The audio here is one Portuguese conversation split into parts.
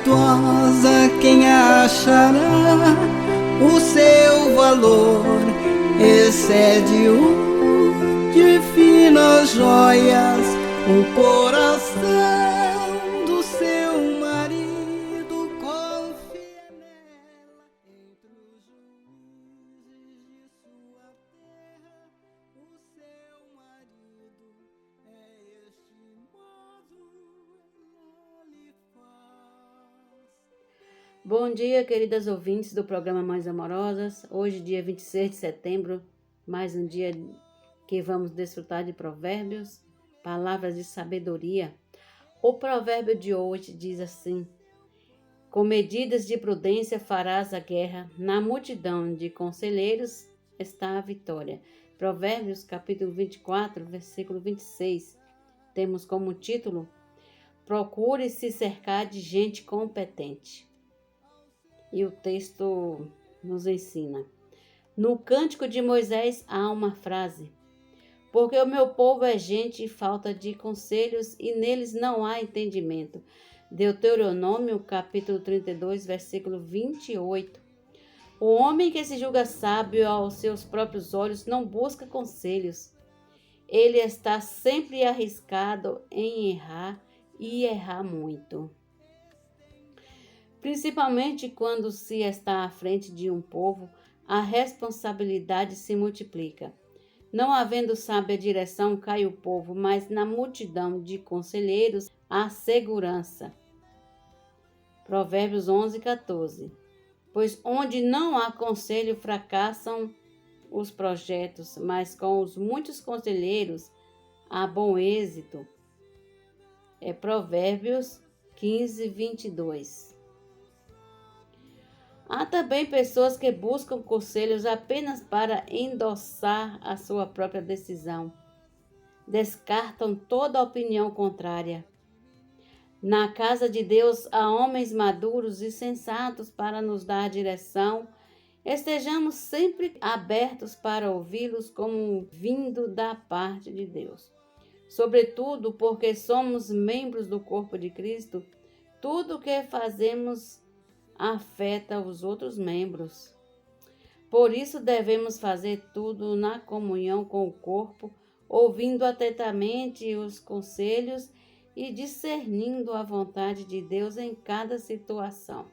suntuosa, quem achará? O seu valor excede o de finas joias. O coração do seu marido confia nela. Entre os juízes de sua terra, o seu marido é estimado, ela lhe faz. Bom dia, queridas ouvintes do programa Mães Amorosas. Hoje, dia 26 de setembro, mais um dia que vamos desfrutar de provérbios, palavras de sabedoria. O provérbio de hoje diz assim: com medidas de prudência farás a guerra, na multidão de conselheiros está a vitória. Provérbios, capítulo 24, versículo 26. Temos como título: procure se cercar de gente competente. E o texto nos ensina: no Cântico de Moisés há uma frase: porque o meu povo é gente falta de conselhos e neles não há entendimento. Deuteronômio, capítulo 32, versículo 28. O homem que se julga sábio aos seus próprios olhos não busca conselhos. Ele está sempre arriscado em errar e errar muito. Principalmente quando se está à frente de um povo, a responsabilidade se multiplica. Não havendo sábia direção, cai o povo, mas na multidão de conselheiros há segurança. Provérbios 11, 14. Pois onde não há conselho, fracassam os projetos, mas com os muitos conselheiros há bom êxito. Provérbios 15, 22. Há também pessoas que buscam conselhos apenas para endossar a sua própria decisão. Descartam toda opinião contrária. Na casa de Deus há homens maduros e sensatos para nos dar direção. Estejamos sempre abertos para ouvi-los como vindo da parte de Deus. Sobretudo porque somos membros do corpo de Cristo, tudo o que fazemos afeta os outros membros. Por isso devemos fazer tudo na comunhão com o corpo, ouvindo atentamente os conselhos e discernindo a vontade de Deus em cada situação.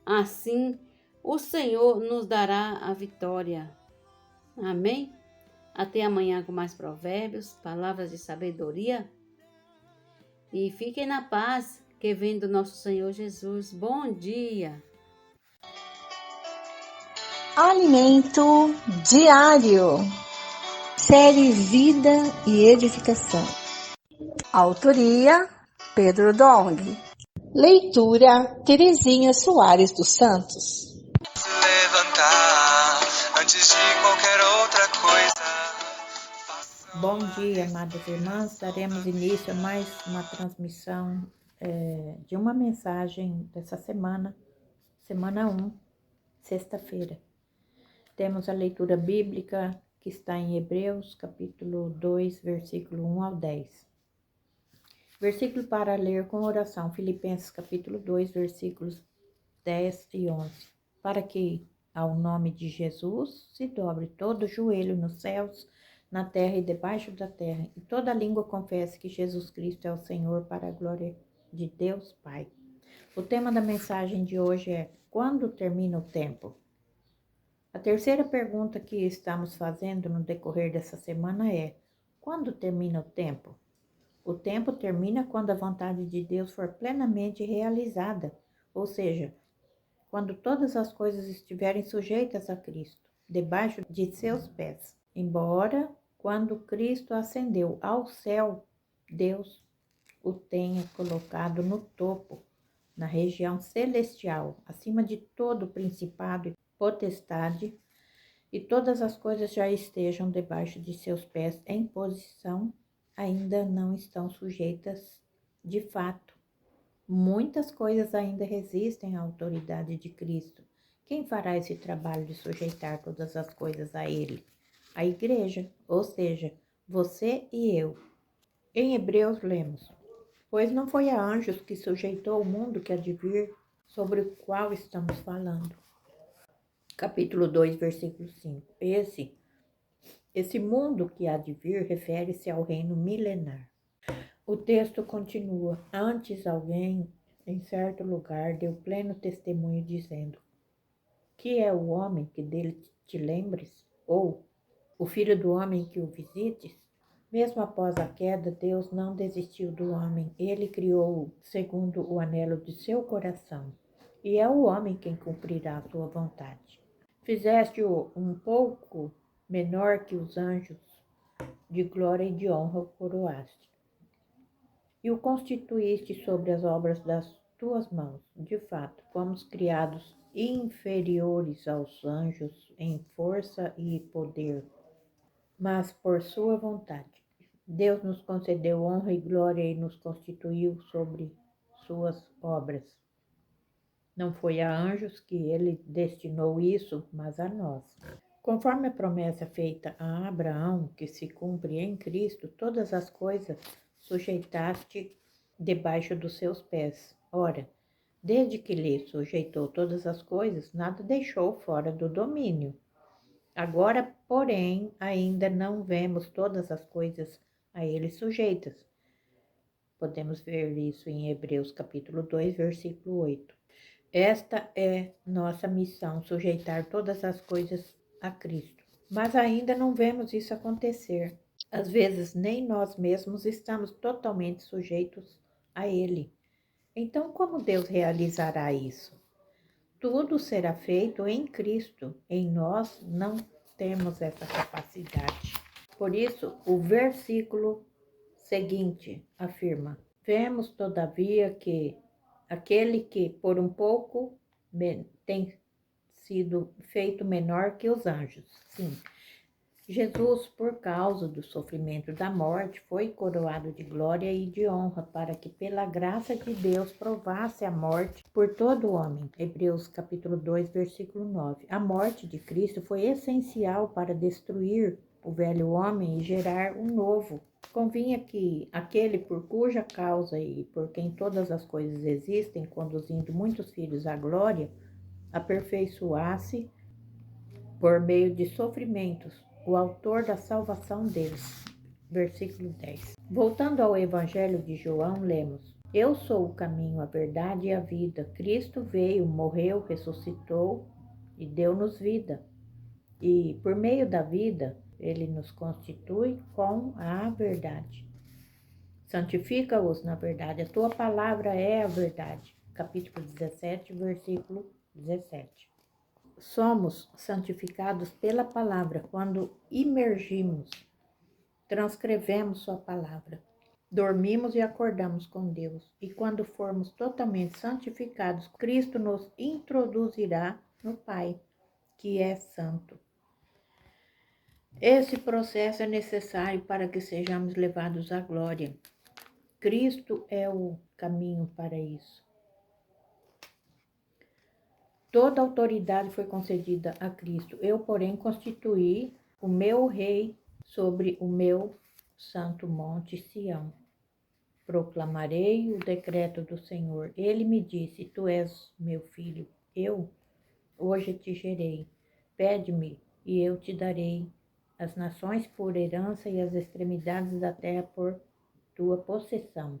Assim, o Senhor nos dará a vitória. Amém? Até amanhã com mais provérbios, palavras de sabedoria. E fiquem na paz, que vem do nosso Senhor Jesus. Bom dia! Alimento diário. Série Vida e Edificação. Autoria: Pedro Dong. Leitura: Terezinha Soares dos Santos. Levantar antes de qualquer outra coisa. Bom dia, amadas irmãs. Daremos início a mais uma transmissão de uma mensagem dessa semana, semana 1, sexta-feira. Temos a leitura bíblica que está em Hebreus, capítulo 2, versículo 1 ao 10. Versículo para ler com oração, Filipenses, capítulo 2, versículos 10 e 11. Para que, ao nome de Jesus, se dobre todo o joelho nos céus, na terra e debaixo da terra, e toda língua confesse que Jesus Cristo é o Senhor, para a glória de Deus Pai. O tema da mensagem de hoje é: quando termina o tempo? A terceira pergunta que estamos fazendo no decorrer dessa semana é: quando termina o tempo? O tempo termina quando a vontade de Deus for plenamente realizada, ou seja, quando todas as coisas estiverem sujeitas a Cristo, debaixo de seus pés. Embora, quando Cristo ascendeu ao céu, Deus o tenha colocado no topo, na região celestial, acima de todo principado e potestade, e todas as coisas já estejam debaixo de seus pés em posição, ainda não estão sujeitas de fato. Muitas coisas ainda resistem à autoridade de Cristo. Quem fará esse trabalho de sujeitar todas as coisas a Ele? A igreja, ou seja, você e eu. Em Hebreus lemos: Pois não foi a anjos que sujeitou o mundo que há de vir, sobre o qual estamos falando. Capítulo 2, versículo 5. Esse mundo que há de vir refere-se ao reino milenar. O texto continua: antes alguém, em certo lugar, deu pleno testemunho, dizendo: que é o homem que dele te lembres? Ou o filho do homem que o visites? Mesmo após a queda, Deus não desistiu do homem. Ele criou-o segundo o anelo de seu coração. E é o homem quem cumprirá a sua vontade. Fizeste-o um pouco menor que os anjos, de glória e de honra o coroaste. E o constituíste sobre as obras das tuas mãos. De fato, fomos criados inferiores aos anjos em força e poder, mas por sua vontade. Deus nos concedeu honra e glória e nos constituiu sobre suas obras. Não foi a anjos que ele destinou isso, mas a nós. Conforme a promessa feita a Abraão, que se cumpre em Cristo, todas as coisas sujeitaste debaixo dos seus pés. Ora, desde que lhe sujeitou todas as coisas, nada deixou fora do domínio. Agora, porém, ainda não vemos todas as coisas a ele sujeitas. Podemos ver isso em Hebreus capítulo 2, versículo 8. Esta é nossa missão, sujeitar todas as coisas a Cristo. Mas ainda não vemos isso acontecer. Às vezes, nem nós mesmos estamos totalmente sujeitos a Ele. Então, como Deus realizará isso? Tudo será feito em Cristo. Em nós não temos essa capacidade. Por isso, o versículo seguinte afirma: vemos, todavia, que aquele que por um pouco tem sido feito menor que os anjos. Sim, Jesus, por causa do sofrimento da morte, foi coroado de glória e de honra, para que pela graça de Deus provasse a morte por todo homem. Hebreus capítulo 2, versículo 9. A morte de Cristo foi essencial para destruir o velho homem e gerar um novo. Convinha que aquele por cuja causa e por quem todas as coisas existem, conduzindo muitos filhos à glória, aperfeiçoasse por meio de sofrimentos o autor da salvação deles. Versículo 10. Voltando ao Evangelho de João, lemos: eu sou o caminho, a verdade e a vida. Cristo veio, morreu, ressuscitou e deu-nos vida. E por meio da vida, ele nos constitui com a verdade. Santifica-os na verdade. A tua palavra é a verdade. Capítulo 17, versículo 17. Somos santificados pela palavra quando imergimos, transcrevemos sua palavra, dormimos e acordamos com Deus. E quando formos totalmente santificados, Cristo nos introduzirá no Pai, que é santo. Esse processo é necessário para que sejamos levados à glória. Cristo é o caminho para isso. Toda autoridade foi concedida a Cristo. Eu, porém, constituí o meu rei sobre o meu santo monte Sião. Proclamarei o decreto do Senhor. Ele me disse: tu és meu filho, eu hoje te gerei. Pede-me e eu te darei as nações por herança e as extremidades da terra por tua possessão.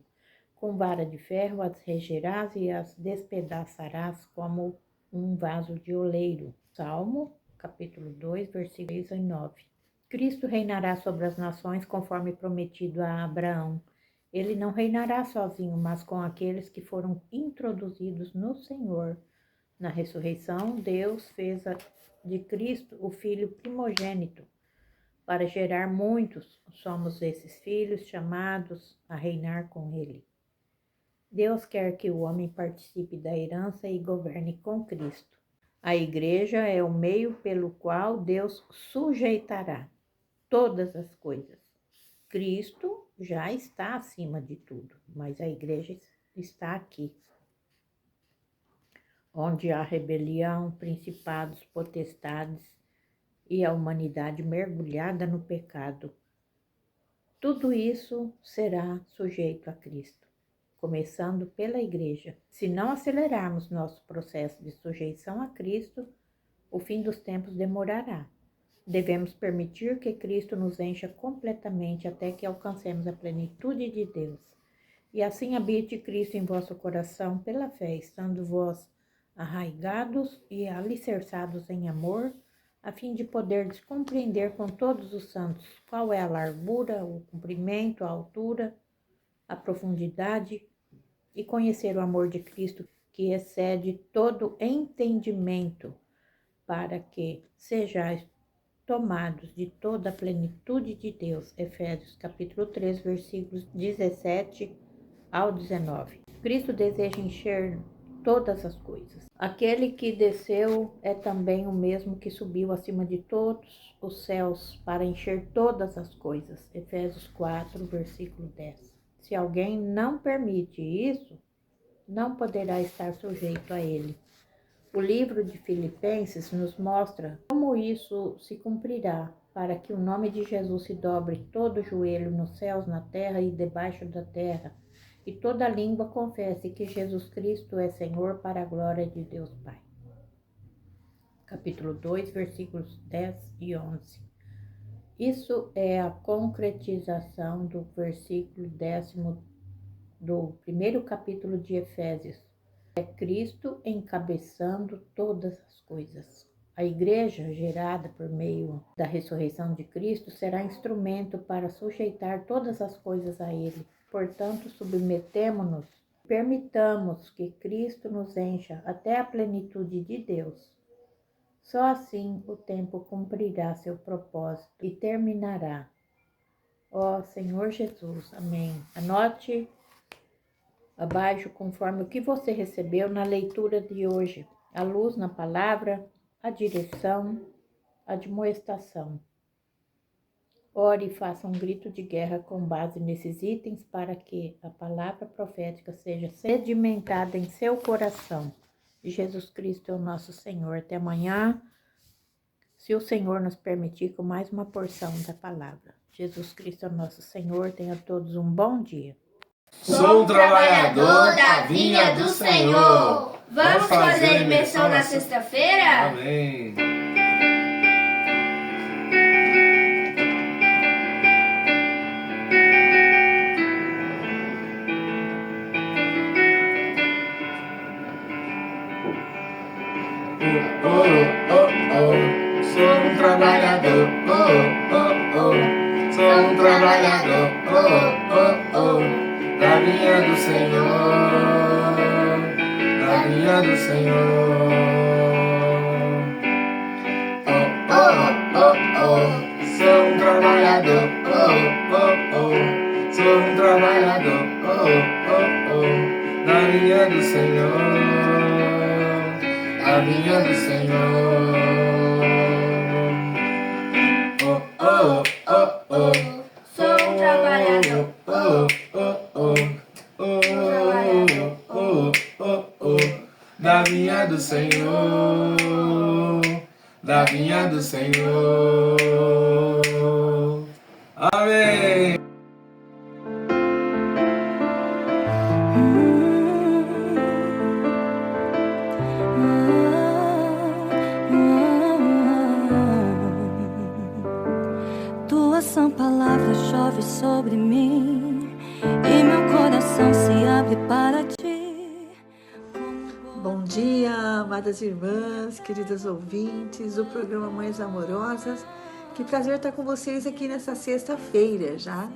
Com vara de ferro as regerás e as despedaçarás como um vaso de oleiro. Salmo, capítulo 2, versículos 6 e 9. Cristo reinará sobre as nações conforme prometido a Abraão. Ele não reinará sozinho, mas com aqueles que foram introduzidos no Senhor. Na ressurreição, Deus fez de Cristo o Filho primogênito. Para gerar muitos, somos esses filhos chamados a reinar com Ele. Deus quer que o homem participe da herança e governe com Cristo. A igreja é o meio pelo qual Deus sujeitará todas as coisas. Cristo já está acima de tudo, mas a igreja está aqui, onde há rebelião, principados, potestades e a humanidade mergulhada no pecado. Tudo isso será sujeito a Cristo. começando pela Igreja. Se não acelerarmos nosso processo de sujeição a Cristo, o fim dos tempos demorará. Devemos permitir que Cristo nos encha completamente até que alcancemos a plenitude de Deus. E assim habite Cristo em vosso coração pela fé, estando vós arraigados e alicerçados em amor, a fim de poderdes compreender com todos os santos qual é a largura, o comprimento, a altura, a profundidade, e conhecer o amor de Cristo que excede todo entendimento, para que sejais tomados de toda a plenitude de Deus. Efésios capítulo 3, versículos 17 ao 19. Cristo deseja encher todas as coisas. Aquele que desceu é também o mesmo que subiu acima de todos os céus para encher todas as coisas. Efésios 4, versículo 10. Se alguém não permite isso, não poderá estar sujeito a ele. O livro de Filipenses nos mostra como isso se cumprirá, para que o nome de Jesus se dobre todo o joelho nos céus, na terra e debaixo da terra, e toda língua confesse que Jesus Cristo é Senhor, para a glória de Deus Pai. Capítulo 2, versículos 10 e 11. Isso é a concretização do versículo 10º do primeiro capítulo de Efésios. É Cristo encabeçando todas as coisas. A igreja, gerada por meio da ressurreição de Cristo, será instrumento para sujeitar todas as coisas a Ele. Portanto, submetemo-nos, permitamos que Cristo nos encha até a plenitude de Deus. Só assim o tempo cumprirá seu propósito e terminará. Ó Senhor Jesus, amém. Anote abaixo, conforme o que você recebeu na leitura de hoje: a luz na palavra, a direção, a admoestação. Ore e faça um grito de guerra com base nesses itens para que a palavra profética seja sedimentada em seu coração. Jesus Cristo é o nosso Senhor. Até amanhã, se o Senhor nos permitir, com mais uma porção da palavra. Jesus Cristo é o nosso Senhor. Tenha todos um bom dia. Sou um trabalhador da vinha do Senhor. Vamos fazer imersão na sexta-feira? Amém. Sou um trabalhador, sou um trabalhador, da vinha do Senhor, da vinha do Senhor. Sou um trabalhador, sou um trabalhador, da vinha do Senhor, da vinha do Senhor. Sou um trabalhador, da vinha do Senhor, da vinha do Senhor. Amém. Tua sã palavra chove sobre mim e meu coração se abre para ti. Bom dia, amadas irmãs, queridas ouvintes do programa Mães Amorosas. Que prazer estar com vocês aqui nessa sexta-feira, já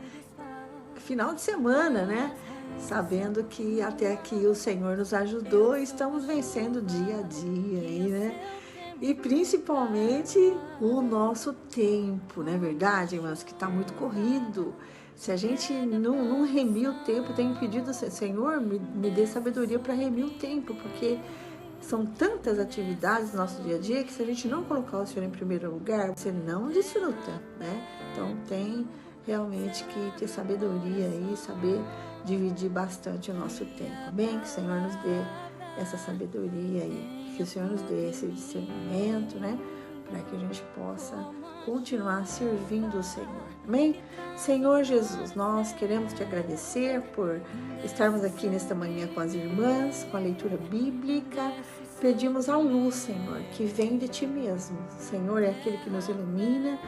final de semana, né? Sabendo que até aqui o Senhor nos ajudou e estamos vencendo dia a dia aí, né? E principalmente o nosso tempo, não é verdade, irmãs? Que está muito corrido. Se a gente não remir o tempo, tenho pedido, Senhor, me dê sabedoria para remir o tempo, porque são tantas atividades no nosso dia a dia que se a gente não colocar o Senhor em primeiro lugar, você não desfruta, né? Então tem realmente que ter sabedoria aí, saber dividir bastante o nosso tempo. Amém? Que o Senhor nos dê essa sabedoria aí, que o Senhor nos dê esse discernimento, né? Para que a gente possa continuar servindo o Senhor. Amém? Senhor Jesus, nós queremos te agradecer por estarmos aqui nesta manhã com as irmãs, com a leitura bíblica. Pedimos a luz, Senhor, que vem de ti mesmo. Senhor, é aquele que nos ilumina,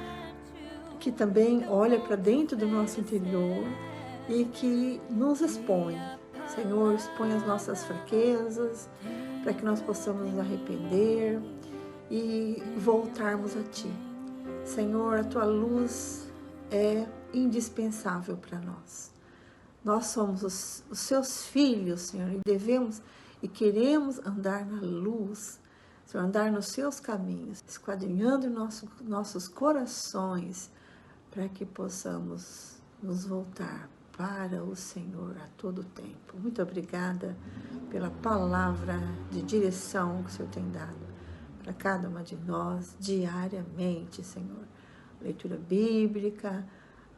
que também olha para dentro do nosso interior e que nos expõe. Senhor, expõe as nossas fraquezas, para que nós possamos nos arrepender e voltarmos a ti. Senhor, a tua luz é indispensável para nós. Nós somos os seus filhos, Senhor, e devemos e queremos andar na luz, Senhor, andar nos seus caminhos, esquadrinhando nossos corações, para que possamos nos voltar para o Senhor a todo tempo. Muito obrigada pela palavra de direção que o Senhor tem dado para cada uma de nós diariamente, Senhor. Leitura bíblica,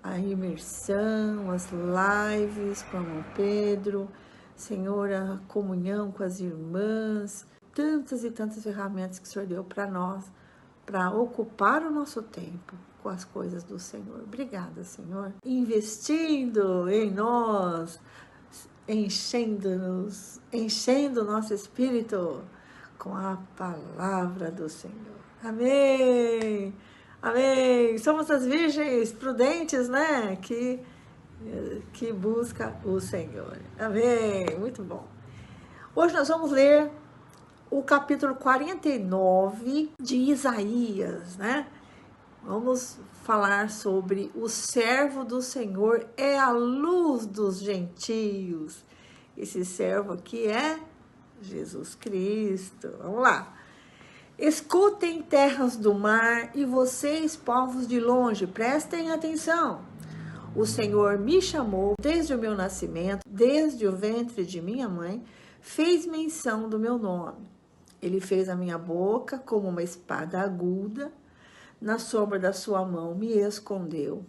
a imersão, as lives com o irmão Pedro, Senhor, a comunhão com as irmãs, tantas e tantas ferramentas que o Senhor deu para nós, para ocupar o nosso tempo com as coisas do Senhor. Obrigada, Senhor. Investindo em nós, enchendo o nosso espírito com a palavra do Senhor. Amém! Amém! Somos as virgens prudentes, né? Que busca o Senhor. Amém! Muito bom. Hoje nós vamos ler o capítulo 49 de Isaías, né? Vamos falar sobre o servo do Senhor é a luz dos gentios. Esse servo aqui é Jesus Cristo. Vamos lá. Escutem, terras do mar, e vocês, povos de longe, prestem atenção. O Senhor me chamou desde o meu nascimento, desde o ventre de minha mãe, fez menção do meu nome. Ele fez a minha boca como uma espada aguda, na sombra da sua mão me escondeu.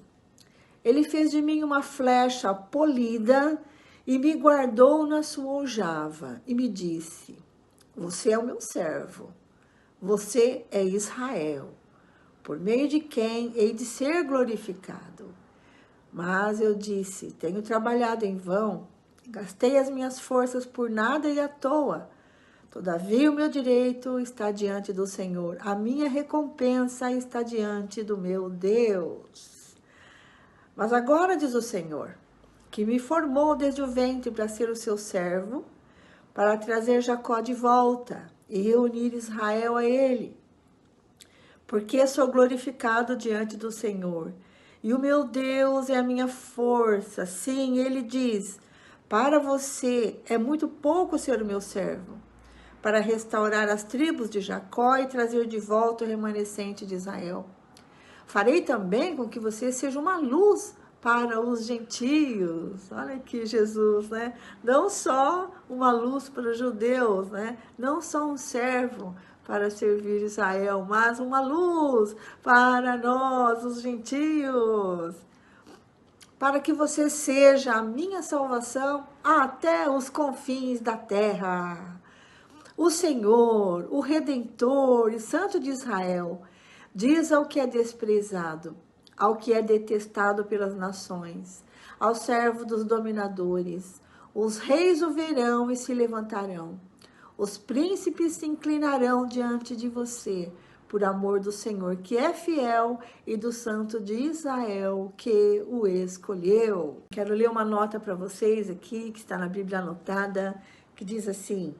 Ele fez de mim uma flecha polida e me guardou na sua aljava e me disse: você é o meu servo, você é Israel, por meio de quem hei de ser glorificado. Mas eu disse: tenho trabalhado em vão, gastei as minhas forças por nada e à toa. Todavia o meu direito está diante do Senhor, a minha recompensa está diante do meu Deus. Mas agora, diz o Senhor, que me formou desde o ventre para ser o seu servo, para trazer Jacó de volta e reunir Israel a ele. Porque sou glorificado diante do Senhor, e o meu Deus é a minha força. Sim, ele diz: para você é muito pouco ser o meu servo, para restaurar as tribos de Jacó e trazer de volta o remanescente de Israel. Farei também com que você seja uma luz para os gentios. Olha aqui Jesus, né? Não só uma luz para os judeus, né? Não só um servo para servir Israel, mas uma luz para nós, os gentios. Para que você seja a minha salvação até os confins da terra. O Senhor, o Redentor e Santo de Israel, diz ao que é desprezado, ao que é detestado pelas nações, ao servo dos dominadores: os reis o verão e se levantarão, os príncipes se inclinarão diante de você, por amor do Senhor, que é fiel, e do Santo de Israel, que o escolheu. Quero ler uma nota para vocês aqui, que está na Bíblia anotada, que diz assim: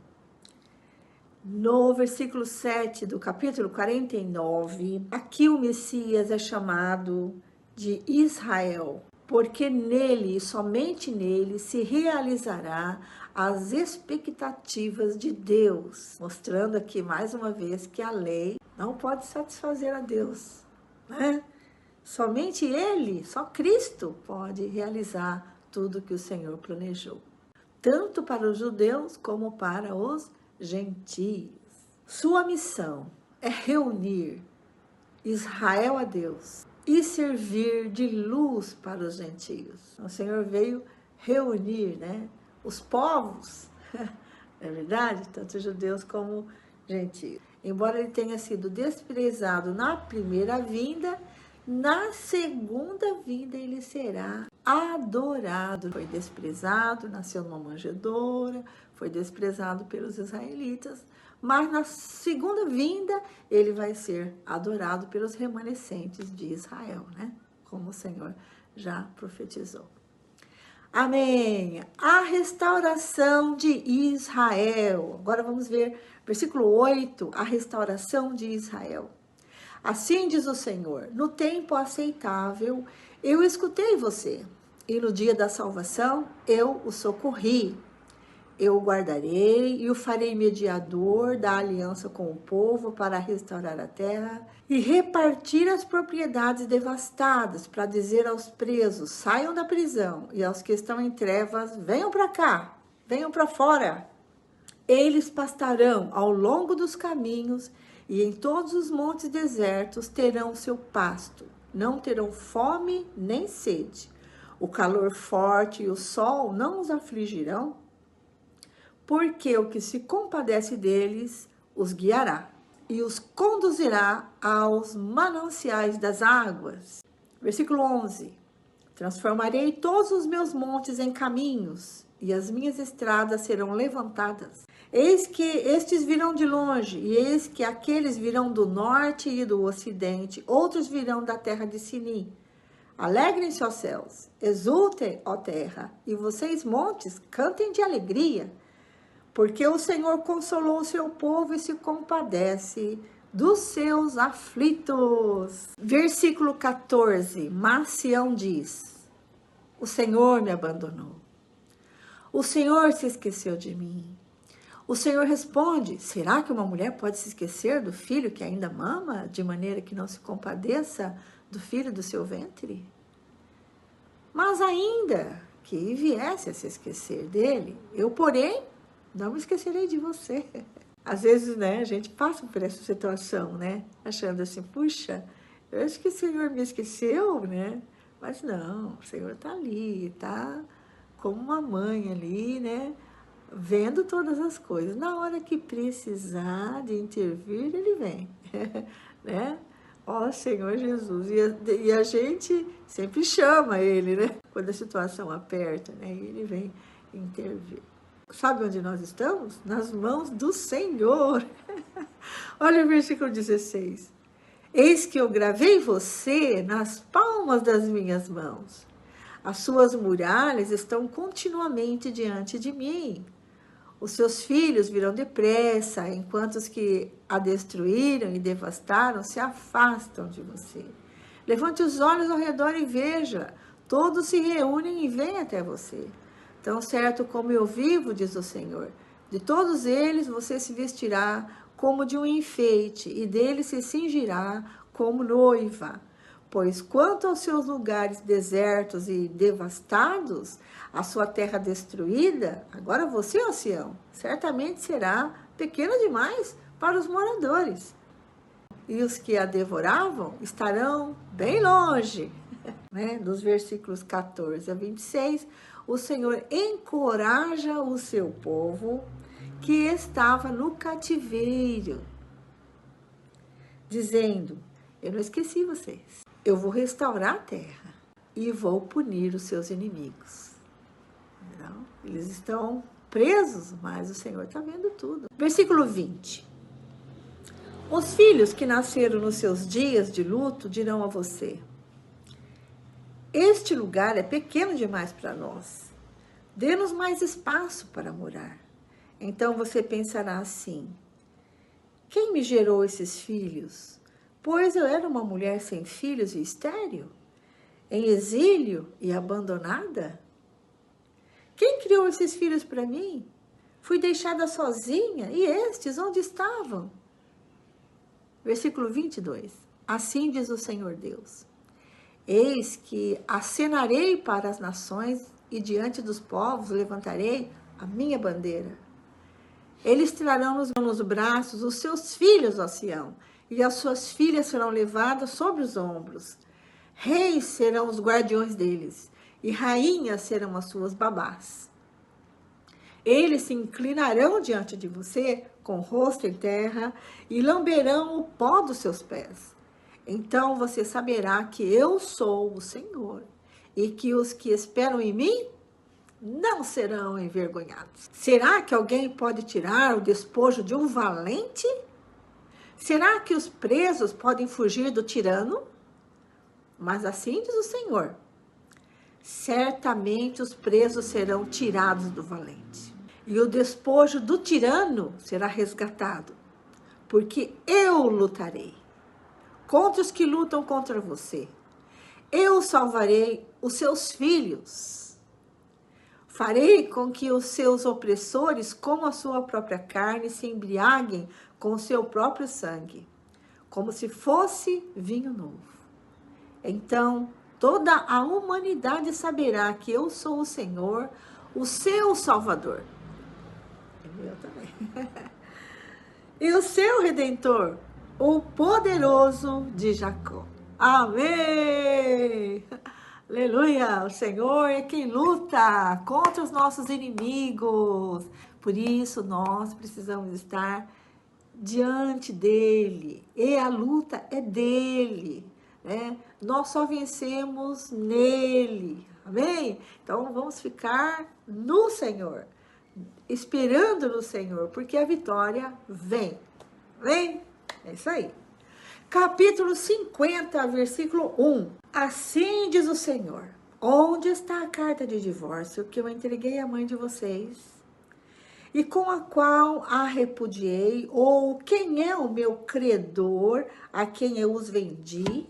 no versículo 7 do capítulo 49, aqui o Messias é chamado de Israel, porque nele, somente nele, se realizará as expectativas de Deus, mostrando aqui mais uma vez que a lei não pode satisfazer a Deus, né? Somente ele, só Cristo, pode realizar tudo que o Senhor planejou, tanto para os judeus como para os gentios. Sua missão é reunir Israel a Deus e servir de luz para os gentios. O Senhor veio reunir, né, os povos, é verdade? Tanto judeus como gentios. Embora ele tenha sido desprezado na primeira vinda, Na segunda vinda ele será adorado. Foi desprezado, nasceu numa manjedoura, foi desprezado pelos israelitas, mas na segunda vinda ele vai ser adorado pelos remanescentes de Israel, né? Como o Senhor já profetizou. Amém. A restauração de Israel. Agora vamos ver versículo 8, a restauração de Israel. Assim diz o Senhor, no tempo aceitável eu escutei você, e no dia da salvação eu o socorri. Eu o guardarei e o farei mediador da aliança com o povo para restaurar a terra e repartir as propriedades devastadas, para dizer aos presos, saiam da prisão, e aos que estão em trevas, venham para cá, venham para fora. Eles pastarão ao longo dos caminhos e em todos os montes desertos terão seu pasto. Não terão fome nem sede. O calor forte e o sol não os afligirão, porque o que se compadece deles os guiará e os conduzirá aos mananciais das águas. Versículo 11. Transformarei todos os meus montes em caminhos, e as minhas estradas serão levantadas. Eis que estes virão de longe, e eis que aqueles virão do norte e do ocidente, outros virão da terra de Sinim. Alegrem-se, ó céus, exultem, ó terra, e vocês, montes, cantem de alegria, porque o Senhor consolou o seu povo e se compadece dos seus aflitos. Versículo 14, mas Sião diz, o Senhor me abandonou. O Senhor se esqueceu de mim. O Senhor responde, será que uma mulher pode se esquecer do filho que ainda mama, de maneira que não se compadeça do filho do seu ventre? Mas ainda que viesse a se esquecer dele, eu, porém, não me esquecerei de você. Às vezes, né, a gente passa por essa situação, né, achando assim, puxa, eu acho que o Senhor me esqueceu, né? Mas não, o Senhor está ali, está como uma mãe ali, né, vendo todas as coisas. Na hora que precisar de intervir, ele vem, né? Ó Senhor Jesus. E a gente sempre chama ele, né? Quando a situação aperta, né? E ele vem intervir. Sabe onde nós estamos? Nas mãos do Senhor. Olha o versículo 16. Eis que eu gravei você nas palmas das minhas mãos. As suas muralhas estão continuamente diante de mim. Os seus filhos virão depressa, enquanto os que a destruíram e devastaram se afastam de você. Levante os olhos ao redor e veja, todos se reúnem e vêm até você. Tão certo como eu vivo, diz o Senhor, de todos eles você se vestirá como de um enfeite, e deles se cingirá como noiva. Pois quanto aos seus lugares desertos e devastados, a sua terra destruída, agora você, ó Sião, certamente será pequena demais para os moradores. E os que a devoravam estarão bem longe. Né? Dos versículos 14 a 26, o Senhor encoraja o seu povo que estava no cativeiro, dizendo, eu não esqueci vocês. Eu vou restaurar a terra e vou punir os seus inimigos. Não? Eles estão presos, mas o Senhor está vendo tudo. Versículo 20. Os filhos que nasceram nos seus dias de luto dirão a você, este lugar é pequeno demais para nós. Dê-nos mais espaço para morar. Então você pensará assim, quem me gerou esses filhos? Pois eu era uma mulher sem filhos e estéril, em exílio e abandonada. Quem criou esses filhos para mim? Fui deixada sozinha, e estes onde estavam? Versículo 22. Assim diz o Senhor Deus. Eis que acenarei para as nações e diante dos povos levantarei a minha bandeira. Eles trarão nos braços os seus filhos, ó Sião, e as suas filhas serão levadas sobre os ombros. Reis serão os guardiões deles, e rainhas serão as suas babás. Eles se inclinarão diante de você, com o rosto em terra, e lamberão o pó dos seus pés. Então você saberá que eu sou o Senhor, e que os que esperam em mim não serão envergonhados. Será que alguém pode tirar o despojo de um valente? Será que os presos podem fugir do tirano? Mas assim diz o Senhor: certamente os presos serão tirados do valente, e o despojo do tirano será resgatado, porque eu lutarei contra os que lutam contra você. Eu salvarei os seus filhos. Farei com que os seus opressores comam a sua própria carne e se embriaguem com o seu próprio sangue, como se fosse vinho novo. Então, toda a humanidade saberá que eu sou o Senhor, o seu Salvador. Eu também. E o seu Redentor, o poderoso de Jacó. Amém! Aleluia! O Senhor é quem luta contra os nossos inimigos. Por isso, nós precisamos estar diante dele. E a luta é dele, né? Nós só vencemos nele. Amém? Então, vamos ficar no Senhor, esperando no Senhor, porque a vitória vem. Vem? É isso aí. Capítulo 50, versículo 1. Assim diz o Senhor: onde está a carta de divórcio que eu entreguei à mãe de vocês, e com a qual a repudiei? Ou quem é o meu credor a quem eu os vendi?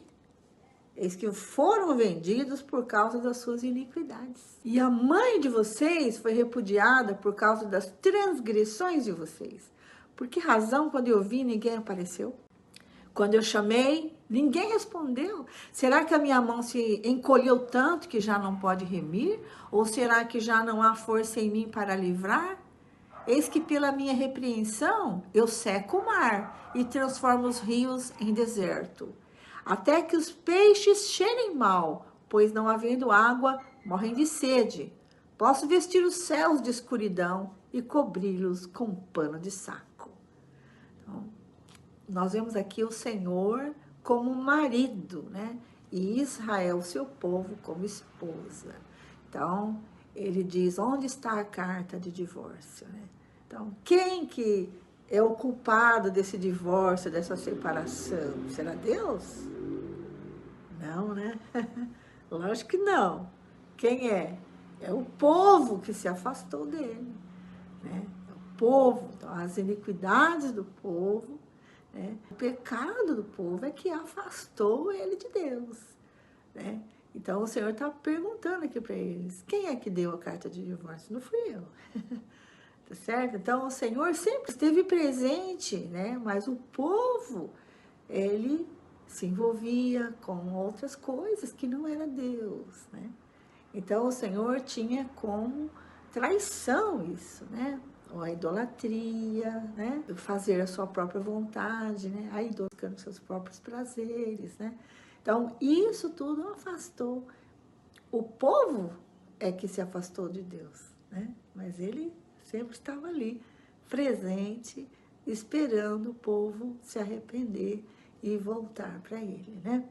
Eis que foram vendidos por causa das suas iniquidades. E a mãe de vocês foi repudiada por causa das transgressões de vocês. Por que razão, quando eu vi, ninguém apareceu? Quando eu chamei, ninguém respondeu. Será que a minha mão se encolheu tanto que já não pode remir? Ou será que já não há força em mim para livrar? Eis que pela minha repreensão eu seco o mar e transformo os rios em deserto, até que os peixes cheirem mal, pois não havendo água, morrem de sede. Posso vestir os céus de escuridão e cobri-los com um pano de saco. Então, nós vemos aqui o Senhor como marido, né? E Israel, seu povo, como esposa. Então, ele diz: onde está a carta de divórcio, né? Então, quem que é o culpado desse divórcio, dessa separação? Será Deus? Não, né? Lógico que não. Quem é? É o povo que se afastou dele, né? É o povo. Então, as iniquidades do povo, né? O pecado do povo é que afastou ele de Deus, né? Então, o Senhor está perguntando aqui para eles: quem é que deu a carta de divórcio? Não fui eu. Tá certo? Então, o Senhor sempre esteve presente, né? Mas o povo, ele se envolvia com outras coisas que não era Deus, né? Então, o Senhor tinha como traição isso, né? Ou a idolatria, né? Fazer a sua própria vontade, né? A idolatria, buscando seus próprios prazeres, né? Então, isso tudo afastou. O povo é que se afastou de Deus, né? Mas ele sempre estava ali, presente, esperando o povo se arrepender e voltar para ele, né?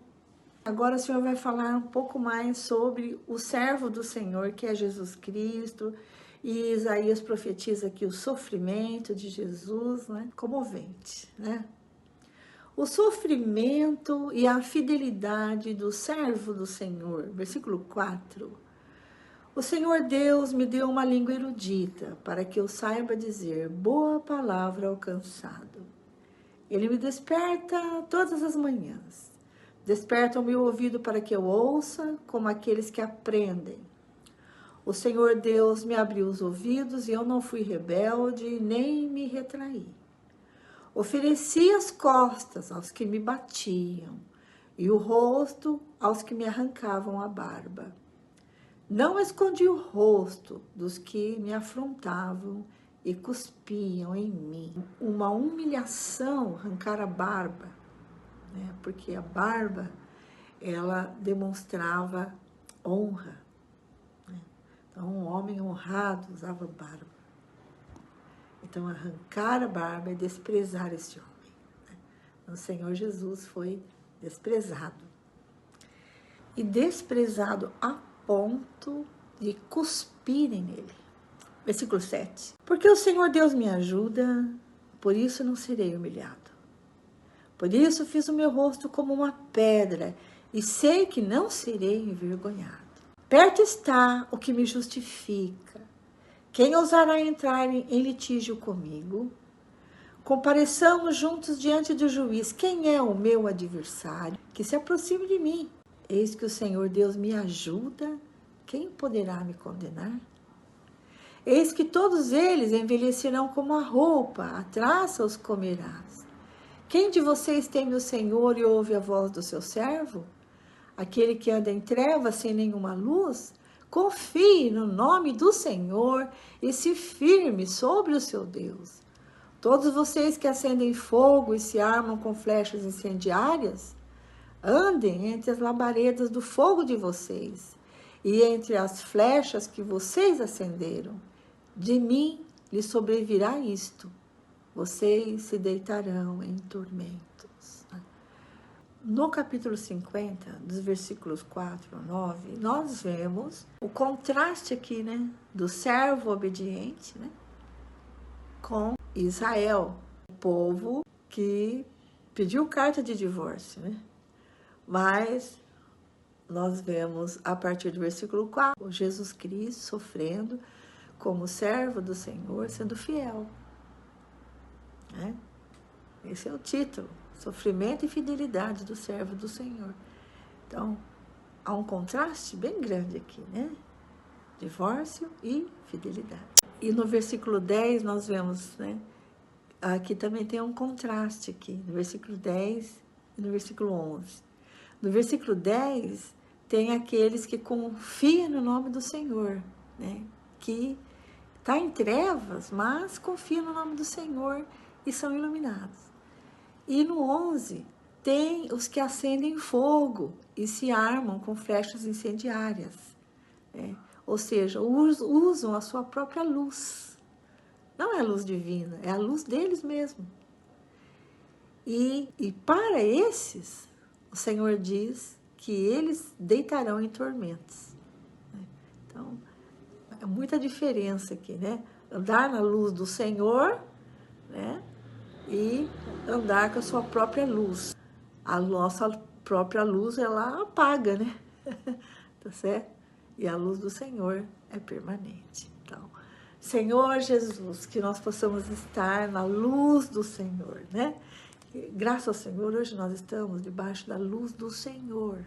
Agora o Senhor vai falar um pouco mais sobre o servo do Senhor, que é Jesus Cristo, e Isaías profetiza aqui o sofrimento de Jesus, né? Comovente, né? O sofrimento e a fidelidade do servo do Senhor, versículo 4. O Senhor Deus me deu uma língua erudita, para que eu saiba dizer boa palavra ao cansado. Ele me desperta todas as manhãs. Desperta o meu ouvido para que eu ouça, como aqueles que aprendem. O Senhor Deus me abriu os ouvidos e eu não fui rebelde, nem me retraí. Ofereci as costas aos que me batiam e o rosto aos que me arrancavam a barba. Não escondi o rosto dos que me afrontavam e cuspiam em mim. Uma humilhação arrancar a barba, né? Porque a barba, ela demonstrava honra, né? Então, um homem honrado usava barba. Então, arrancar a barba é desprezar esse homem, né? O Senhor Jesus foi desprezado. E desprezado a ponto de cuspirem nele. Versículo 7. Porque o Senhor Deus me ajuda, por isso não serei humilhado. Por isso fiz o meu rosto como uma pedra, e sei que não serei envergonhado. Perto está o que me justifica. Quem ousará entrar em litígio comigo? Compareçamos juntos diante do juiz. Quem é o meu adversário? Que se aproxime de mim. Eis que o Senhor Deus me ajuda. Quem poderá me condenar? Eis que todos eles envelhecerão como a roupa, a traça os comerás. Quem de vocês teme o Senhor e ouve a voz do seu servo? Aquele que anda em trevas sem nenhuma luz? Confie no nome do Senhor e se firme sobre o seu Deus. Todos vocês que acendem fogo e se armam com flechas incendiárias, andem entre as labaredas do fogo de vocês e entre as flechas que vocês acenderam. De mim lhe sobrevirá isto. Vocês se deitarão em tormentos. No capítulo 50, dos versículos 4 a 9, nós vemos o contraste aqui, né, do servo obediente, né, com Israel, o povo que pediu carta de divórcio, né? Mas nós vemos a partir do versículo 4, Jesus Cristo sofrendo como servo do Senhor, sendo fiel, né? Esse é o título, sofrimento e fidelidade do servo do Senhor. Então, há um contraste bem grande aqui, né? Divórcio e fidelidade. E no versículo 10 nós vemos, né? Aqui também tem um contraste aqui, no versículo 10 e no versículo 11. No versículo 10 tem aqueles que confiam no nome do Senhor, né? Que está em trevas, mas confia no nome do Senhor e são iluminados. E no 11, tem os que acendem fogo e se armam com flechas incendiárias, né? Ou seja, usam a sua própria luz. Não é a luz divina, é a luz deles mesmo. E para esses, o Senhor diz que eles deitarão em tormentos, né? Então, é muita diferença aqui, né? Andar na luz do Senhor, né? E andar com a sua própria luz. A nossa própria luz, ela apaga, né? Tá certo? E a luz do Senhor é permanente. Então, Senhor Jesus, que nós possamos estar na luz do Senhor, né? Graças ao Senhor, hoje nós estamos debaixo da luz do Senhor.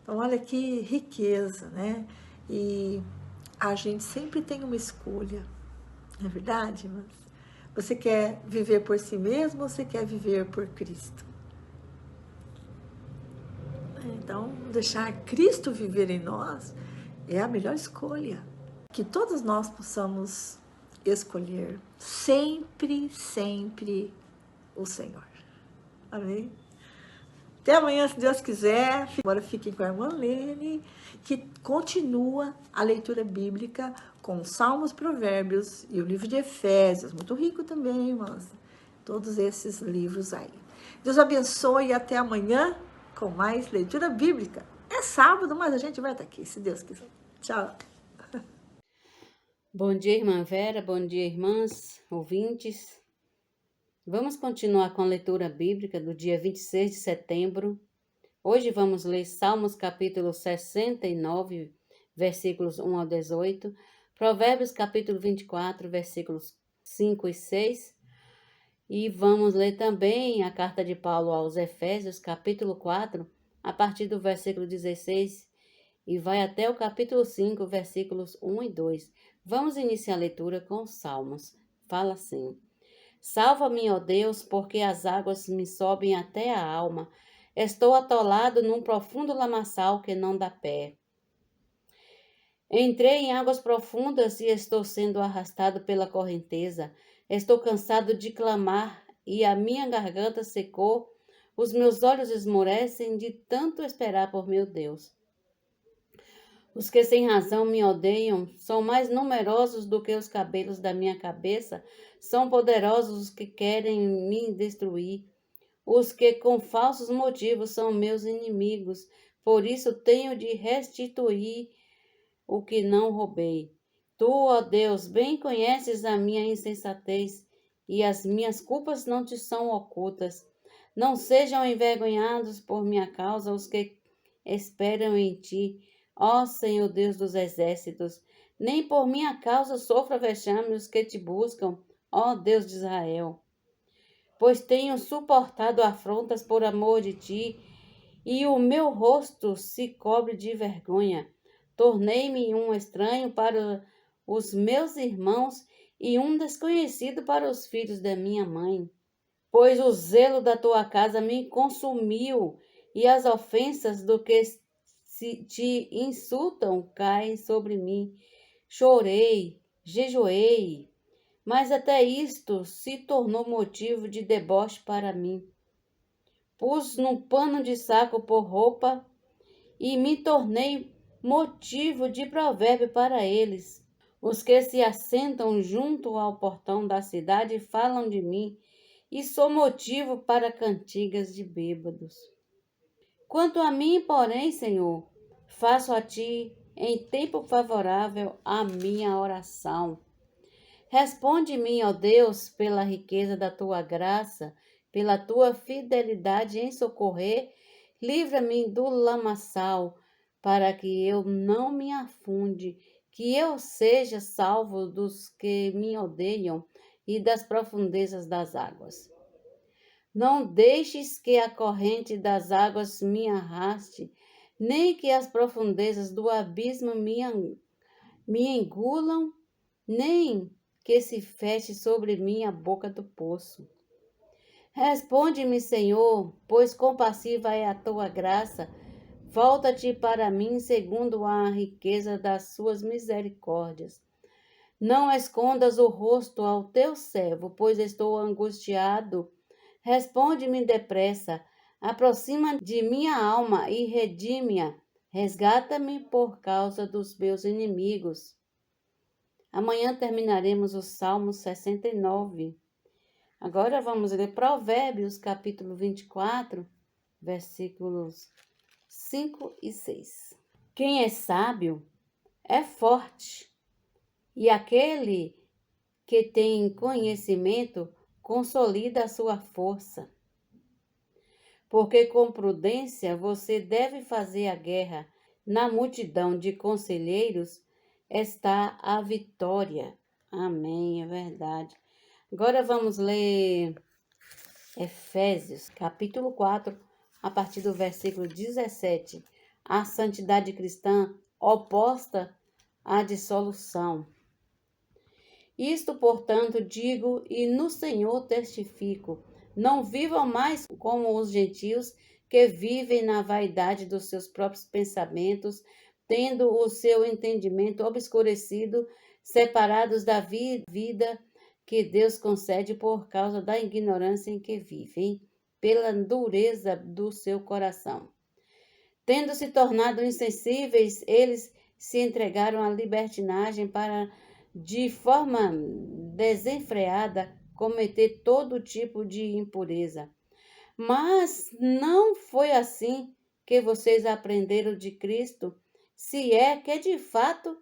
Então, olha que riqueza, né? E a gente sempre tem uma escolha, não é verdade? Mas você quer viver por si mesmo ou você quer viver por Cristo? Então, deixar Cristo viver em nós é a melhor escolha. Que todos nós possamos escolher sempre, sempre o Senhor. Amém? Até amanhã, se Deus quiser. Agora fiquem com a irmã Lene, que continua a leitura bíblica com Salmos, Provérbios e o livro de Efésios. Muito rico também, irmãs. Todos esses livros aí. Deus abençoe e até amanhã com mais leitura bíblica. É sábado, mas a gente vai estar aqui, se Deus quiser. Tchau. Bom dia, irmã Vera. Bom dia, irmãs, ouvintes. Vamos continuar com a leitura bíblica do dia 26 de setembro. Hoje vamos ler Salmos capítulo 69, versículos 1 ao 18, Provérbios capítulo 24, versículos 5 e 6, e vamos ler também a carta de Paulo aos Efésios, capítulo 4, a partir do versículo 16, e vai até o capítulo 5, versículos 1 e 2. Vamos iniciar a leitura com os Salmos. Fala assim: Salva-me, ó Deus, porque as águas me sobem até a alma. Estou atolado num profundo lamaçal que não dá pé. Entrei em águas profundas e estou sendo arrastado pela correnteza. Estou cansado de clamar e a minha garganta secou. Os meus olhos esmorecem de tanto esperar por meu Deus. Os que sem razão me odeiam são mais numerosos do que os cabelos da minha cabeça. São poderosos os que querem me destruir. os que com falsos motivos são meus inimigos. Por isso tenho de restituir o que não roubei. Tu, ó Deus, bem conheces a minha insensatez, e as minhas culpas não te são ocultas. Não sejam envergonhados por minha causa os que esperam em ti, ó Senhor Deus dos exércitos. Nem por minha causa sofra vexame os que te buscam, ó Deus de Israel. Pois tenho suportado afrontas por amor de ti, e o meu rosto se cobre de vergonha. Tornei-me um estranho para os meus irmãos e um desconhecido para os filhos da minha mãe. Pois o zelo da tua casa me consumiu, e as ofensas do que te insultam caem sobre mim. Chorei, jejuei, mas até isto se tornou motivo de deboche para mim. Pus num pano de saco por roupa e me tornei motivo de provérbio para eles. Os que se assentam junto ao portão da cidade falam de mim, e sou motivo para cantigas de bêbados. Quanto a mim, porém, Senhor, faço a ti em tempo favorável a minha oração. Responde-me, ó Deus, pela riqueza da tua graça, pela tua fidelidade em socorrer, livra-me do lamaçal, para que eu não me afunde, que eu seja salvo dos que me odeiam e das profundezas das águas. Não deixes que a corrente das águas me arraste, nem que as profundezas do abismo me engulam, nem que se feche sobre mim a boca do poço. Responde-me, Senhor, pois compassiva é a tua graça. Volta-te para mim segundo a riqueza das suas misericórdias. Não escondas o rosto ao teu servo, pois estou angustiado. Responde-me depressa. Aproxima de minha alma e redime-a. Resgata-me por causa dos meus inimigos. Amanhã terminaremos o Salmo 69. Agora vamos ler Provérbios, capítulo 24, versículos 5 e 6. Quem é sábio é forte, e aquele que tem conhecimento consolida a sua força. Porque com prudência você deve fazer a guerra, na multidão de conselheiros está a vitória. Amém, é verdade. Agora vamos ler Efésios, capítulo 4, a partir do versículo 17. A santidade cristã oposta à dissolução. Isto, portanto, digo e no Senhor testifico: não vivam mais como os gentios que vivem na vaidade dos seus próprios pensamentos, tendo o seu entendimento obscurecido, separados da vida que Deus concede por causa da ignorância em que vivem, pela dureza do seu coração. Tendo se tornado insensíveis, eles se entregaram à libertinagem para, de forma desenfreada, cometer todo tipo de impureza. Mas não foi assim que vocês aprenderam de Cristo, se é que de fato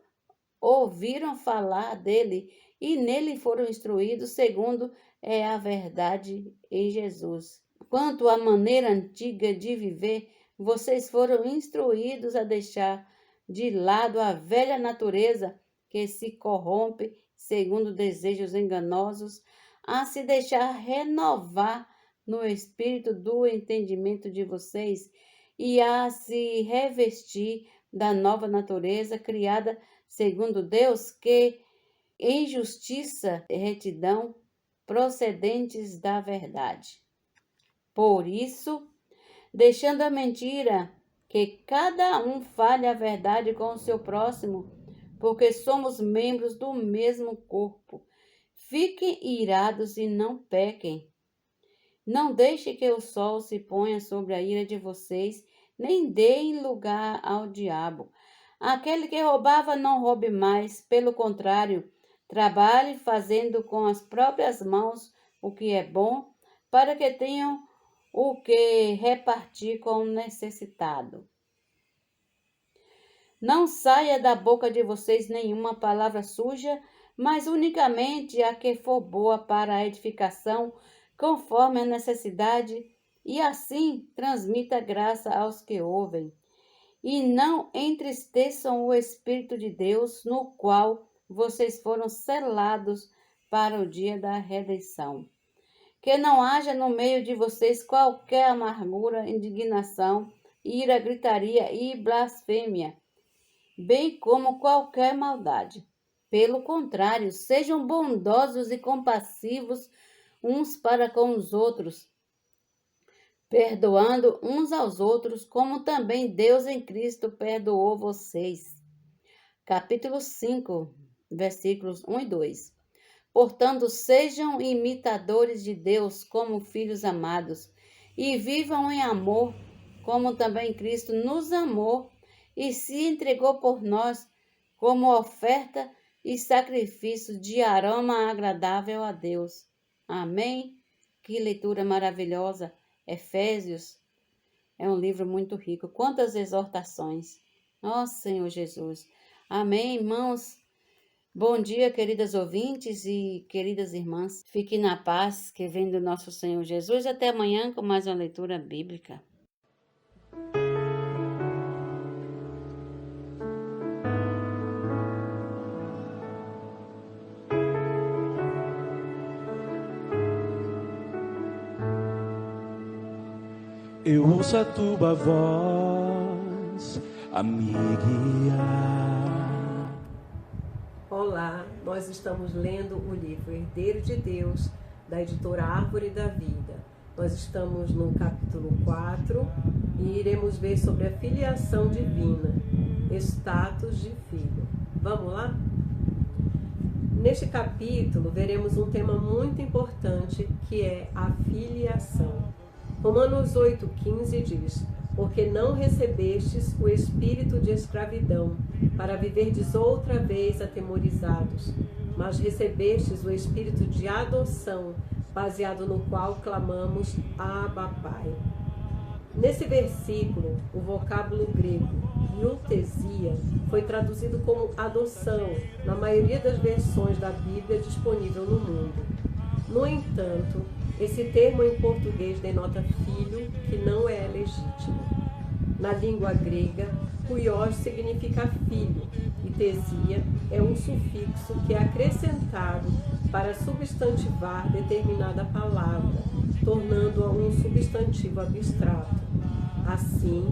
ouviram falar dele e nele foram instruídos, segundo é a verdade em Jesus. Quanto à maneira antiga de viver, vocês foram instruídos a deixar de lado a velha natureza que se corrompe segundo desejos enganosos, a se deixar renovar no espírito do entendimento de vocês e a se revestir da nova natureza criada segundo Deus, que em justiça e retidão procedentes da verdade. Por isso, deixando a mentira, que cada um fale a verdade com o seu próximo, porque somos membros do mesmo corpo. Fiquem irados e não pequem. Não deixe que o sol se ponha sobre a ira de vocês, nem deem lugar ao diabo. Aquele que roubava não roube mais, pelo contrário, trabalhe fazendo com as próprias mãos o que é bom, para que tenham o que repartir com o necessitado. Não saia da boca de vocês nenhuma palavra suja, mas unicamente a que for boa para a edificação, conforme a necessidade, e assim transmita graça aos que ouvem. E não entristeçam o Espírito de Deus, no qual vocês foram selados para o dia da redenção. Que não haja no meio de vocês qualquer amargura, indignação, ira, gritaria e blasfêmia, bem como qualquer maldade. Pelo contrário, sejam bondosos e compassivos uns para com os outros, perdoando uns aos outros, como também Deus em Cristo perdoou vocês. Capítulo 5, versículos 1 e 2. Portanto, sejam imitadores de Deus como filhos amados, e vivam em amor, como também Cristo nos amou e se entregou por nós como oferta e sacrifício de aroma agradável a Deus. Amém? Que leitura maravilhosa! Efésios é um livro muito rico. Quantas exortações! Nossa, Senhor Jesus! Amém, irmãos? Bom dia, queridas ouvintes e queridas irmãs. Fiquem na paz, que vem do nosso Senhor Jesus. Até amanhã com mais uma leitura bíblica. Eu ouço a tua voz a me guiar. Olá, nós estamos lendo o livro Herdeiro de Deus, da editora Árvore da Vida. Nós estamos no capítulo 4 e iremos ver sobre a filiação divina, status de filho. Vamos lá? Neste capítulo veremos um tema muito importante, que é a filiação. Romanos 8,15 diz: porque não recebestes o espírito de escravidão, para viverdes outra vez atemorizados, mas recebestes o espírito de adoção, baseado no qual clamamos Abba Pai. Nesse versículo, o vocábulo grego iutesia foi traduzido como adoção na maioria das versões da Bíblia disponível no mundo. No entanto, esse termo em português denota filho que não é legítimo. Na língua grega, huios significa filho e tesia é um sufixo que é acrescentado para substantivar determinada palavra, tornando-a um substantivo abstrato. Assim,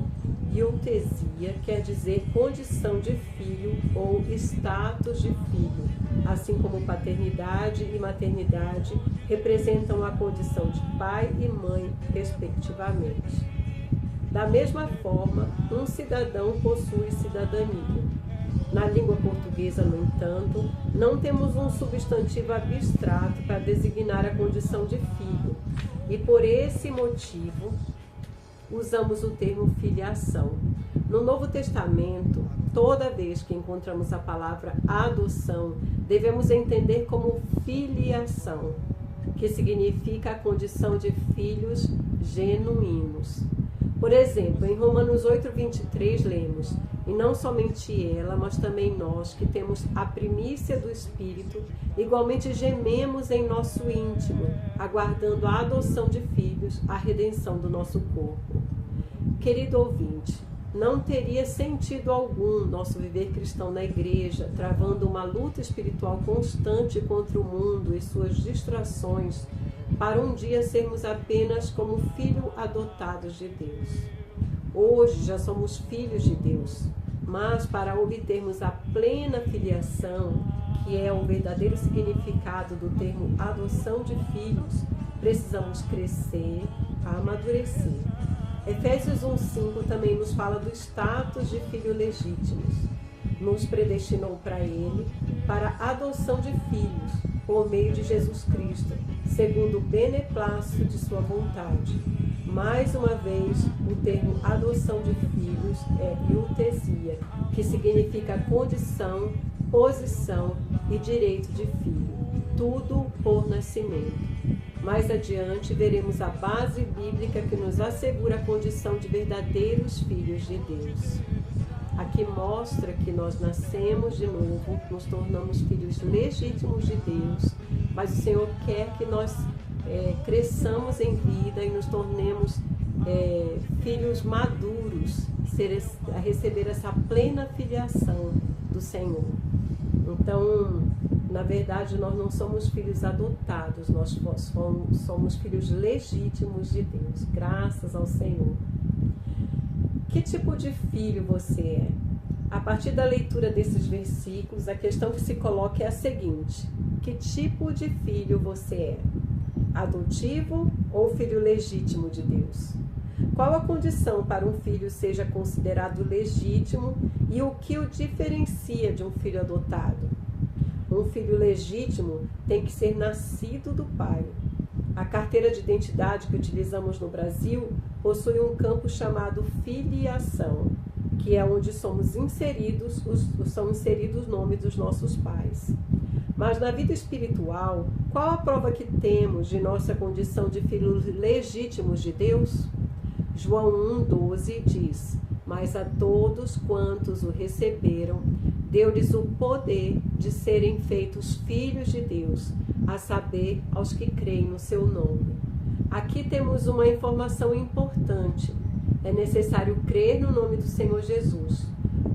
iutesia quer dizer condição de filho ou status de filho, assim como paternidade e maternidade representam a condição de pai e mãe, respectivamente. Da mesma forma, um cidadão possui cidadania. Na língua portuguesa, no entanto, não temos um substantivo abstrato para designar a condição de filho, e por esse motivo usamos o termo filiação. No Novo Testamento, toda vez que encontramos a palavra adoção, devemos entender como filiação, que significa a condição de filhos genuínos. Por exemplo, em Romanos 8,23 lemos: e não somente ela, mas também nós, que temos a primícia do Espírito, igualmente gememos em nosso íntimo, aguardando a adoção de filhos, a redenção do nosso corpo. Querido ouvinte, não teria sentido algum nosso viver cristão na igreja, travando uma luta espiritual constante contra o mundo e suas distrações, para um dia sermos apenas como filhos adotados de Deus. Hoje já somos filhos de Deus, mas para obtermos a plena filiação, que é o verdadeiro significado do termo adoção de filhos, precisamos crescer, amadurecer. Efésios 1,5 também nos fala do status de filhos legítimos. Nos predestinou para Ele, para a adoção de filhos, por meio de Jesus Cristo, segundo o beneplácito de sua vontade. Mais uma vez, o termo adoção de filhos é iutesia, que significa condição, posição e direito de filho, tudo por nascimento. Mais adiante, veremos a base bíblica que nos assegura a condição de verdadeiros filhos de Deus. Aqui mostra que nós nascemos de novo, nos tornamos filhos legítimos de Deus, mas o Senhor quer que nós cresçamos em vida e nos tornemos filhos maduros, a receber essa plena filiação do Senhor. Então, na verdade, nós não somos filhos adotados, nós somos filhos legítimos de Deus, graças ao Senhor. Que tipo de filho você é? A partir da leitura desses versículos, a questão que se coloca é a seguinte: que tipo de filho você é? Adotivo ou filho legítimo de Deus? Qual a condição para um filho seja considerado legítimo e o que o diferencia de um filho adotado? Um filho legítimo tem que ser nascido do pai. A carteira de identidade que utilizamos no Brasil possui um campo chamado filiação, que é onde são inseridos os nomes dos nossos pais. Mas na vida espiritual, qual a prova que temos de nossa condição de filhos legítimos de Deus? João 1,12 diz: mas a todos quantos o receberam, deu-lhes o poder de serem feitos filhos de Deus, a saber, aos que creem no seu nome. Aqui temos uma informação importante. É necessário crer no nome do Senhor Jesus.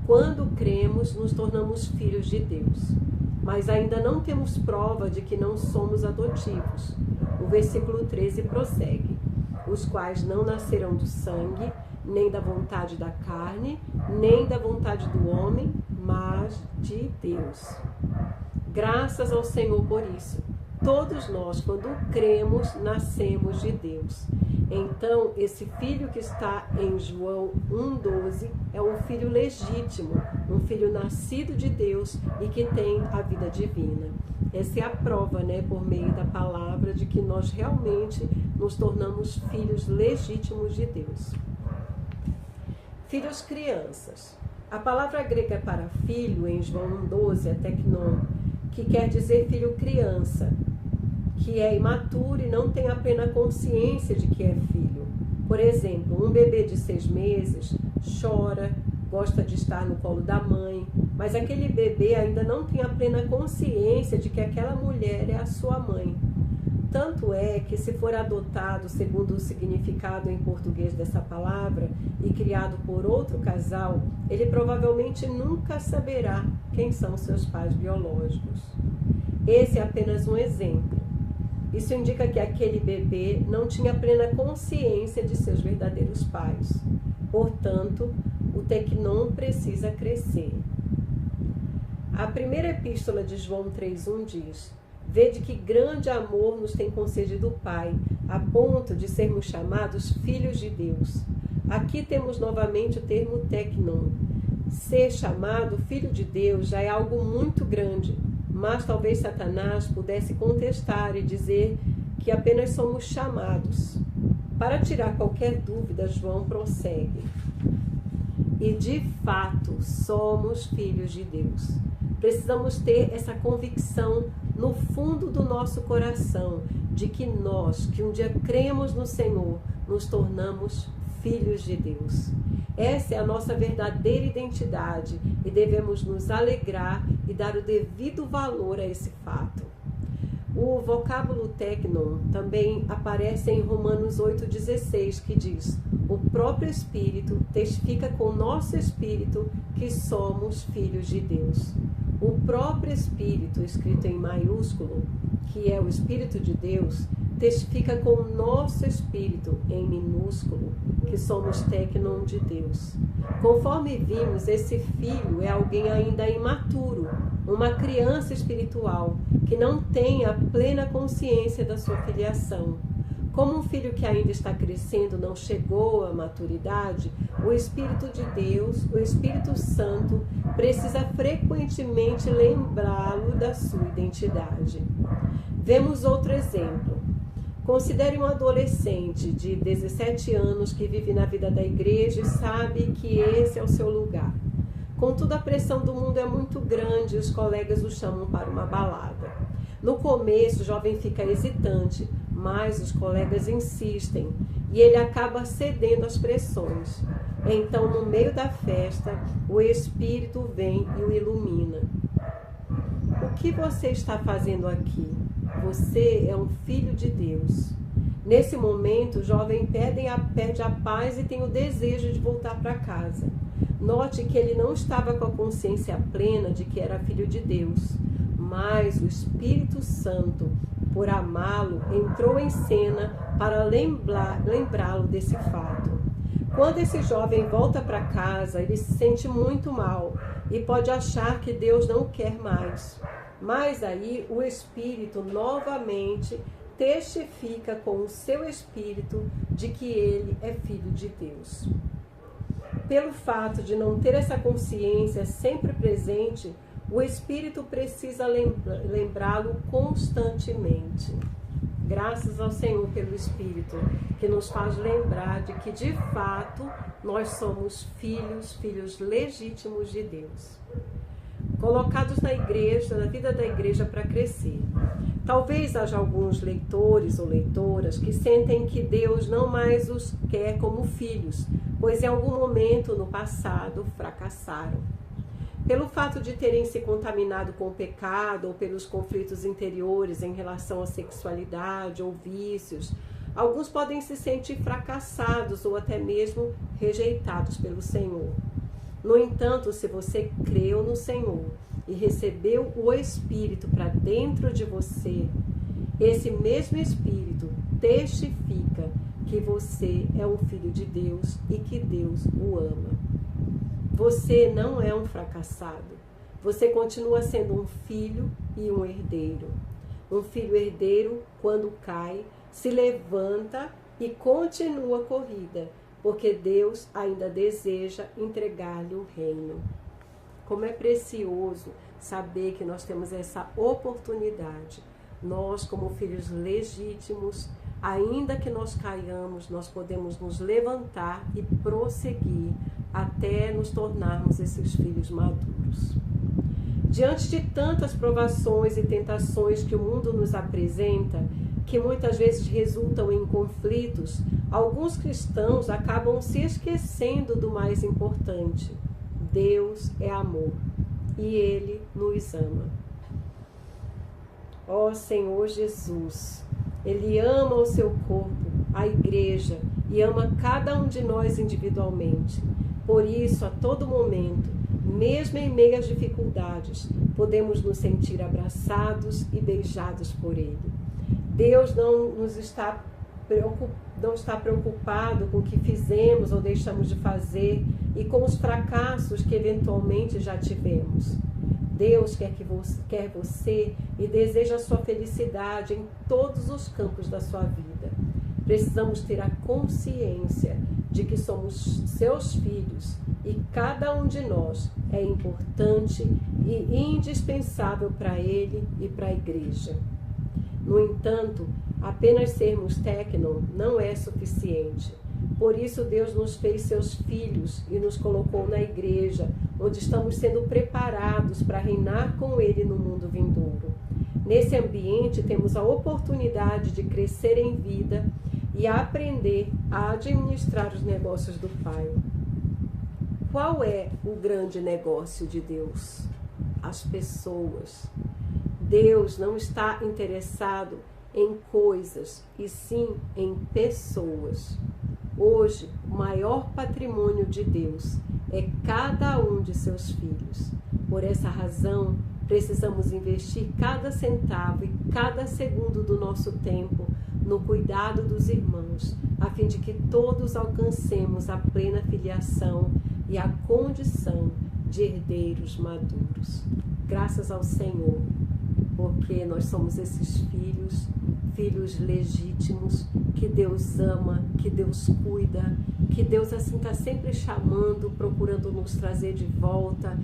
Quando cremos, nos tornamos filhos de Deus. Mas ainda não temos prova de que não somos adotivos. O versículo 13 prossegue: os quais não nasceram do sangue, nem da vontade da carne, nem da vontade do homem, mas de Deus. Graças ao Senhor por isso. Todos nós, quando cremos, nascemos de Deus. Então, esse filho que está em João 1,12 é um filho legítimo, um filho nascido de Deus e que tem a vida divina. Essa é a prova, por meio da palavra, de que nós realmente nos tornamos filhos legítimos de Deus. Filhos crianças. A palavra grega para filho em João 1,12 é teknon, que quer dizer filho criança, que é imaturo e não tem a plena consciência de que é filho. Por exemplo, um bebê de 6 meses chora, gosta de estar no colo da mãe, mas aquele bebê ainda não tem a plena consciência de que aquela mulher é a sua mãe. Tanto é que, se for adotado segundo o significado em português dessa palavra e criado por outro casal, ele provavelmente nunca saberá quem são seus pais biológicos. Esse é apenas um exemplo. Isso indica que aquele bebê não tinha plena consciência de seus verdadeiros pais. Portanto, o teknon precisa crescer. A primeira epístola de João 3,1 diz: vede que grande amor nos tem concedido o Pai, a ponto de sermos chamados filhos de Deus. Aqui temos novamente o termo teknon. Ser chamado filho de Deus já é algo muito grande, mas talvez Satanás pudesse contestar e dizer que apenas somos chamados. Para tirar qualquer dúvida, João prossegue: e de fato somos filhos de Deus. Precisamos ter essa convicção no fundo do nosso coração de que nós, que um dia cremos no Senhor, nos tornamos filhos de Deus. Essa é a nossa verdadeira identidade e devemos nos alegrar e dar o devido valor a esse fato. O vocábulo teknon também aparece em Romanos 8,16, que diz: o próprio Espírito testifica com o nosso espírito que somos filhos de Deus. O próprio Espírito, escrito em maiúsculo, que é o Espírito de Deus, testifica com o nosso espírito, em minúsculo, que somos teknon de Deus. Conforme vimos, esse filho é alguém ainda imaturo, uma criança espiritual, que não tem a plena consciência da sua filiação. Como um filho que ainda está crescendo não chegou à maturidade, o Espírito de Deus, o Espírito Santo, precisa frequentemente lembrá-lo da sua identidade. Vemos outro exemplo. Considere um adolescente de 17 anos que vive na vida da igreja e sabe que esse é o seu lugar. Contudo, a pressão do mundo é muito grande e os colegas o chamam para uma balada. No começo, o jovem fica hesitante, mas os colegas insistem e ele acaba cedendo às pressões. Então, no meio da festa, o Espírito vem e o ilumina. O que você está fazendo aqui? Você é um filho de Deus. Nesse momento, o jovem pede a paz e tem o desejo de voltar para casa. Note que ele não estava com a consciência plena de que era filho de Deus, mas o Espírito Santo, por amá-lo, entrou em cena para lembrá-lo desse fato. Quando esse jovem volta para casa, ele se sente muito mal e pode achar que Deus não quer mais. Mas aí o Espírito novamente testifica com o seu espírito de que ele é filho de Deus. Pelo fato de não ter essa consciência sempre presente, o Espírito precisa lembrá-lo constantemente. Graças ao Senhor pelo Espírito, que nos faz lembrar de que, de fato, nós somos filhos legítimos de Deus. Colocados na igreja, na vida da igreja para crescer. Talvez haja alguns leitores ou leitoras que sentem que Deus não mais os quer como filhos, pois em algum momento no passado fracassaram. Pelo fato de terem se contaminado com o pecado ou pelos conflitos interiores em relação à sexualidade ou vícios, alguns podem se sentir fracassados ou até mesmo rejeitados pelo Senhor. No entanto, se você creu no Senhor e recebeu o Espírito para dentro de você, esse mesmo Espírito testifica que você é um filho de Deus e que Deus o ama. Você não é um fracassado. Você continua sendo um filho e um herdeiro. Um filho herdeiro, quando cai, se levanta e continua a corrida, porque Deus ainda deseja entregar-lhe o reino. Como é precioso saber que nós temos essa oportunidade. Nós, como filhos legítimos, ainda que nós caiamos, nós podemos nos levantar e prosseguir até nos tornarmos esses filhos maduros. Diante de tantas provações e tentações que o mundo nos apresenta, que muitas vezes resultam em conflitos, alguns cristãos acabam se esquecendo do mais importante. Deus é amor e Ele nos ama. Ó Senhor Jesus, Ele ama o seu corpo, a igreja, e ama cada um de nós individualmente. Por isso, a todo momento, mesmo em meio às dificuldades, podemos nos sentir abraçados e beijados por Ele. Deus não está preocupado com o que fizemos ou deixamos de fazer e com os fracassos que eventualmente já tivemos. Deus quer você e deseja a sua felicidade em todos os campos da sua vida. Precisamos ter a consciência de que somos seus filhos e cada um de nós é importante e indispensável para Ele e para a igreja. No entanto, apenas sermos técnon não é suficiente. Por isso Deus nos fez seus filhos e nos colocou na igreja, onde estamos sendo preparados para reinar com Ele no mundo vindouro. Nesse ambiente temos a oportunidade de crescer em vida e aprender a administrar os negócios do Pai. Qual é o grande negócio de Deus? As pessoas. Deus não está interessado em coisas, e sim em pessoas. Hoje, o maior patrimônio de Deus é cada um de seus filhos. Por essa razão, precisamos investir cada centavo e cada segundo do nosso tempo no cuidado dos irmãos, a fim de que todos alcancemos a plena filiação e a condição de herdeiros maduros. Graças ao Senhor, porque nós somos esses filhos legítimos, que Deus ama, que Deus cuida, que Deus assim está sempre chamando, procurando nos trazer de volta,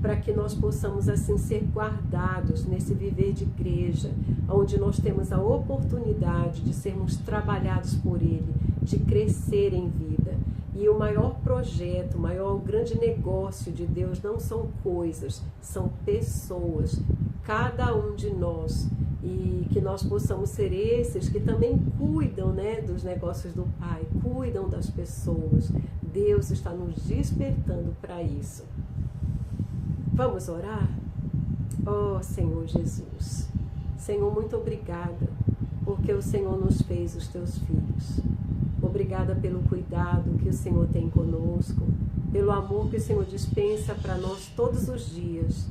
para que nós possamos assim ser guardados nesse viver de igreja, onde nós temos a oportunidade de sermos trabalhados por Ele, de crescer em vida. E o maior projeto, o grande negócio de Deus não são coisas, são pessoas. Cada um de nós e que nós possamos ser esses que também cuidam, né, dos negócios do Pai, cuidam das pessoas. Deus está nos despertando para isso. Vamos orar? Oh, Senhor Jesus, Senhor, muito obrigada, porque o Senhor nos fez os teus filhos. Obrigada pelo cuidado que o Senhor tem conosco, pelo amor que o Senhor dispensa para nós todos os dias,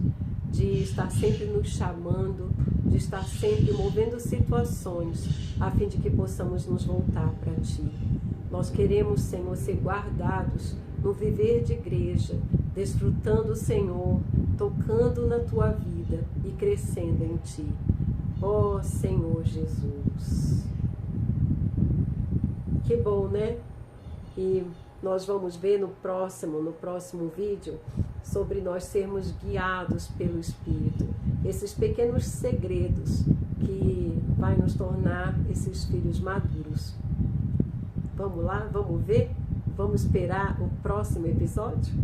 de estar sempre nos chamando, de estar sempre movendo situações, a fim de que possamos nos voltar para Ti. Nós queremos, Senhor, ser guardados no viver de igreja, desfrutando o Senhor, tocando na Tua vida e crescendo em Ti. Ó Senhor Jesus. Que bom, né? E nós vamos ver no próximo vídeo sobre nós sermos guiados pelo Espírito. Esses pequenos segredos que vai nos tornar esses filhos maduros. Vamos lá? Vamos ver? Vamos esperar o próximo episódio?